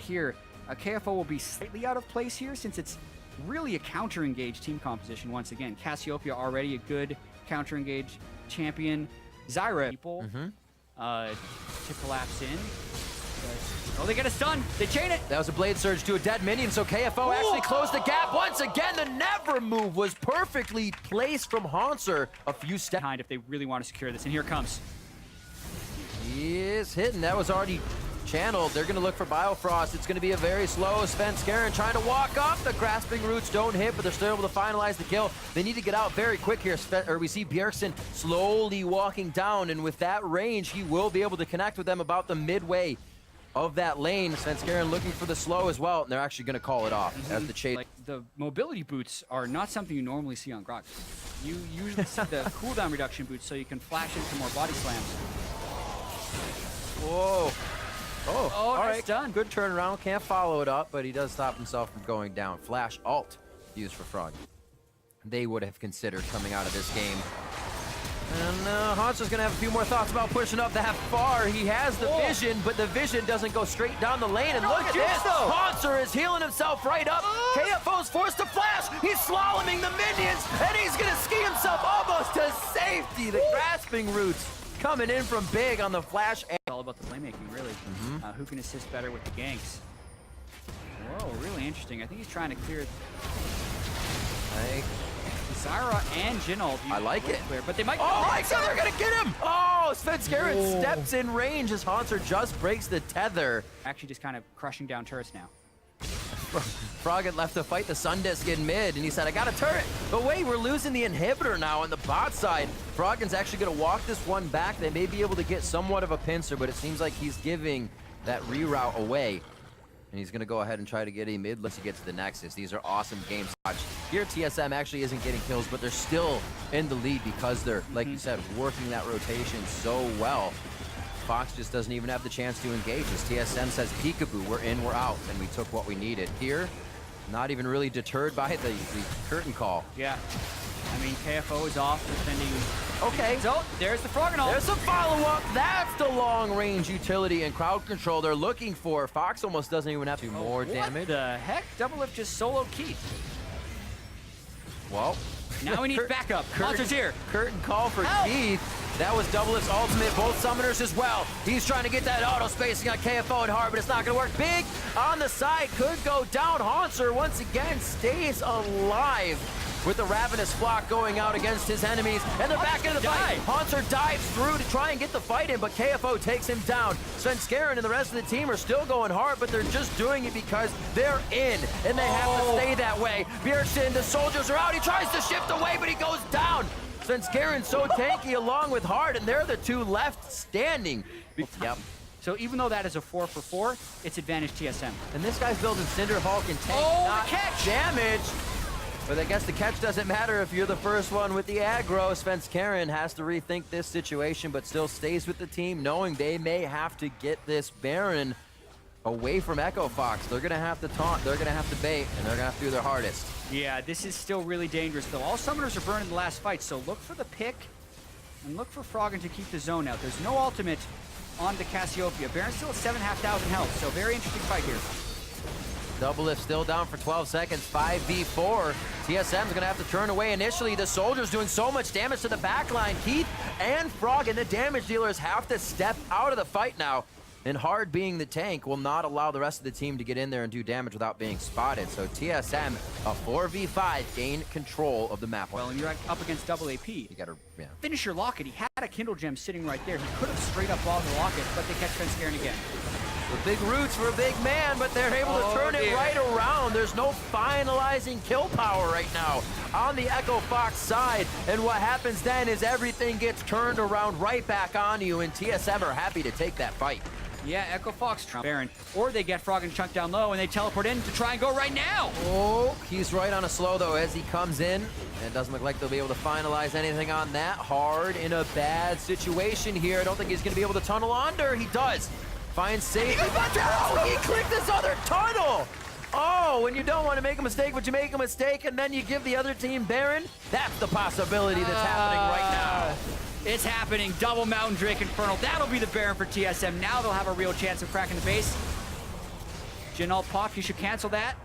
here, KFO will be slightly out of place here since it's really a counter-engaged team composition once again. Cassiopeia already a good counter-engaged champion. Zyra people to collapse in. Oh, they get a stun. They chain it. That was a Blade Surge to a dead minion, so KFO actually closed the gap once again. The never move was perfectly placed from Haunter. A few steps behind if they really want to secure this, and here it comes. He is hitting. That was already channeled. They're going to look for Biofrost. It's going to be a very slow Svenskeren trying to walk up. The grasping roots don't hit, but they're still able to finalize the kill. They need to get out very quick here. We see Bjergsen slowly walking down, and with that range, he will be able to connect with them about the midway of that lane. Svenskeren looking for the slow as well, and they're actually going to call it off as the chase. Like, the mobility boots are not something you normally see on Grok. You usually see the cooldown reduction boots so you can flash into more body slams. Whoa. Oh, all nice right. done. Good turnaround. Can't follow it up, but he does stop himself from going down. Flash alt used for Frog. They would have considered coming out of this game. And Haunter's going to have a few more thoughts about pushing up that far. He has the vision, but the vision doesn't go straight down the lane. And look at this. Haunter is healing himself right up. KFO's forced to flash. He's slaloming the minions, and he's going to ski himself almost to safety. The grasping roots coming in from big on the flash. It's all about the playmaking, really. Who can assist better with the ganks? Whoa, really interesting. I think he's trying to clear Zyra and Jinald. I like it. Clear, but they might. Oh my God, they're gonna get him! Oh, Svenskeren steps in range as Haunter just breaks the tether. Actually, just kind of crushing down turrets now. Frog had left to fight the Sundisk in mid, and he said, I got a turret. But wait, we're losing the inhibitor now on the bot side. Froggen's actually going to walk this one back. They may be able to get somewhat of a pincer, but it seems like he's giving that reroute away. And he's going to go ahead and try to get a mid once he gets to the Nexus. These are awesome games to watch. Here, TSM actually isn't getting kills, but they're still in the lead because they're, like you said, working that rotation so well. Fox just doesn't even have the chance to engage. As TSM says, peekaboo, we're in, we're out, and we took what we needed. Here, not even really deterred by the curtain call. Yeah. I mean, KFO is off defending. Okay. So, there's the Frog and all. There's a follow-up. That's the long-range utility and crowd control they're looking for. Fox almost doesn't even have to do more damage. What the heck? Doublelift just solo Keith. Well. Now we need backup. Haunter's here. Curtain call for Keith. That was Doublelift's ultimate. Both summoners as well. He's trying to get that auto spacing on KFO and hard, but it's not going to work. Big on the side. Could go down. Haunter once again stays alive with the Ravenous Flock going out against his enemies. And they're back into the fight. Haunter dives through to try and get the fight in, but KFO takes him down. Svenskeren and the rest of the team are still going hard, but they're just doing it because they're in, and they have to stay that way. Bjergsen, the soldiers are out. He tries to shift away, but he goes down. Svenskeren so tanky along with Hard, and they're the two left standing. Yep. So even though that is a 4-for-4, it's advantage TSM. And this guy's building Cinder Hulk and tank not catch! Damage. But I guess the catch doesn't matter if you're the first one with the aggro. Svenskeren has to rethink this situation, but still stays with the team, knowing they may have to get this Baron away from Echo Fox. They're going to have to taunt, they're going to have to bait, and they're going to have to do their hardest. Yeah, this is still really dangerous, though. All summoners are burned in the last fight, so look for the pick and look for Froggen to keep the zone out. There's no ultimate on the Cassiopeia. Baron's still at 7,500 health, so very interesting fight here. Doublelift still down for 12 seconds, 5v4. TSM's gonna have to turn away initially. The Soldier's doing so much damage to the backline. Keith and Froggen, the damage dealers, have to step out of the fight now. And Hard, being the tank, will not allow the rest of the team to get in there and do damage without being spotted. So TSM, a 4v5, gain control of the map. Well, and you're up against double AP. You gotta, finish your Locket. He had a Kindle Gem sitting right there. He could have straight up walled the Locket, but they catch Svenskeren again. The big roots for a big man, but they're able to turn it right around. There's no finalizing kill power right now on the Echo Fox side. And what happens then is everything gets turned around right back on you, and TSM are happy to take that fight. Yeah, Echo Fox, Baron. Or they get Froggen chunked down low and they teleport in to try and go right now. Oh, he's right on a slow though as he comes in. And it doesn't look like they'll be able to finalize anything on that. Hard in a bad situation here. I don't think he's going to be able to tunnel under. He does. Finds safety. Oh, he clicked this other tunnel. Oh, when you don't want to make a mistake, but you make a mistake and then you give the other team Baron. That's the possibility that's happening right now. It's happening. Double Mountain Drake Infernal. That'll be the Baron for TSM. Now they'll have a real chance of cracking the base. Jin ult pop. You should cancel that.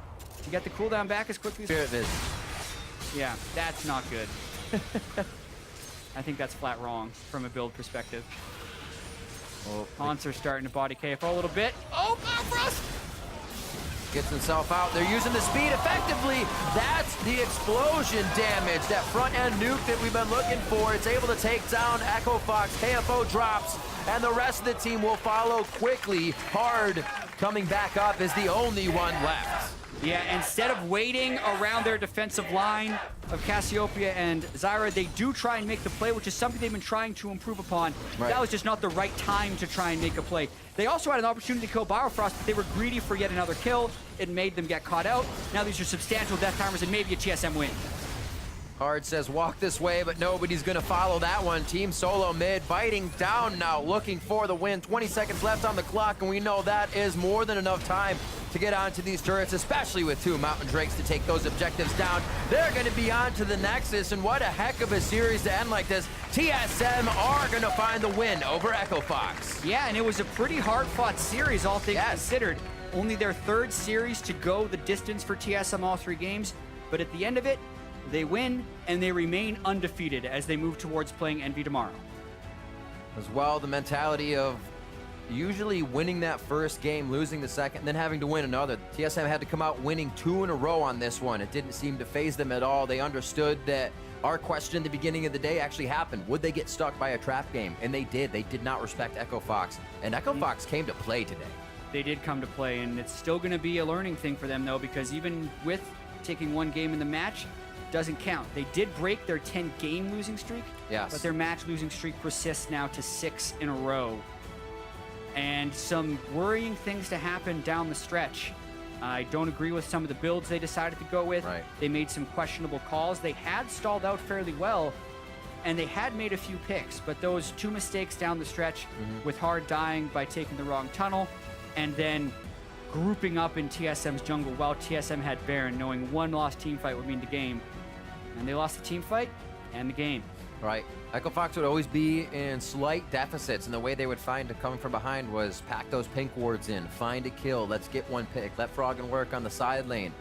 You get the cooldown back as quickly as... Spirit Viz. Yeah, that's not good. I think that's flat wrong from a build perspective. Oh, Hanser's starting to body KFO a little bit. Oh, Bifrost! Gets himself out. They're using the speed effectively. That's the explosion damage, that front end nuke that we've been looking for. It's able to take down Echo Fox. KFO drops, and the rest of the team will follow quickly. Hard coming back up is the only one left. Yeah, instead of waiting around their defensive line of Cassiopeia and Zyra, they do try and make the play, which is something they've been trying to improve upon. Right. That was just not the right time to try and make a play. They also had an opportunity to kill Bifrost, but they were greedy for yet another kill. It made them get caught out. Now these are substantial death timers and maybe a TSM win. Hard says walk this way, but nobody's gonna follow that one. Team SoloMid biting down now, looking for the win. 20 seconds left on the clock, and we know that is more than enough time to get onto these turrets, especially with 2 Mountain Drakes to take those objectives down. They're gonna be on to the Nexus, and what a heck of a series to end like this. TSM are gonna find the win over Echo Fox. Yeah, and it was a pretty hard-fought series, all things considered. Only their 3rd series to go the distance for TSM all 3 games, but at the end of it, they win, and they remain undefeated as they move towards playing Envy tomorrow. As well, the mentality of usually winning that first game, losing the second, and then having to win another. TSM had to come out winning 2 in a row on this one. It didn't seem to faze them at all. They understood that our question at the beginning of the day actually happened. Would they get stuck by a trap game? And they did. They did not respect Echo Fox. And Echo Fox came to play today. They did come to play, and it's still going to be a learning thing for them, though, because even with taking 1 game in the match, doesn't count. They did break their 10-game losing streak, yes, but their match losing streak persists now to 6 in a row. And some worrying things to happen down the stretch. I don't agree with some of the builds they decided to go with. Right. They made some questionable calls. They had stalled out fairly well, and they had made a few picks, but those 2 mistakes down the stretch with Hard dying by taking the wrong tunnel, and then grouping up in TSM's jungle while TSM had Baron, knowing 1 lost team fight would mean the game. And they lost the team fight and the game. Right. Echo Fox would always be in slight deficits, and the way they would find to come from behind was pack those pink wards in, find a kill, let's get 1 pick, let Froggen work on the side lane.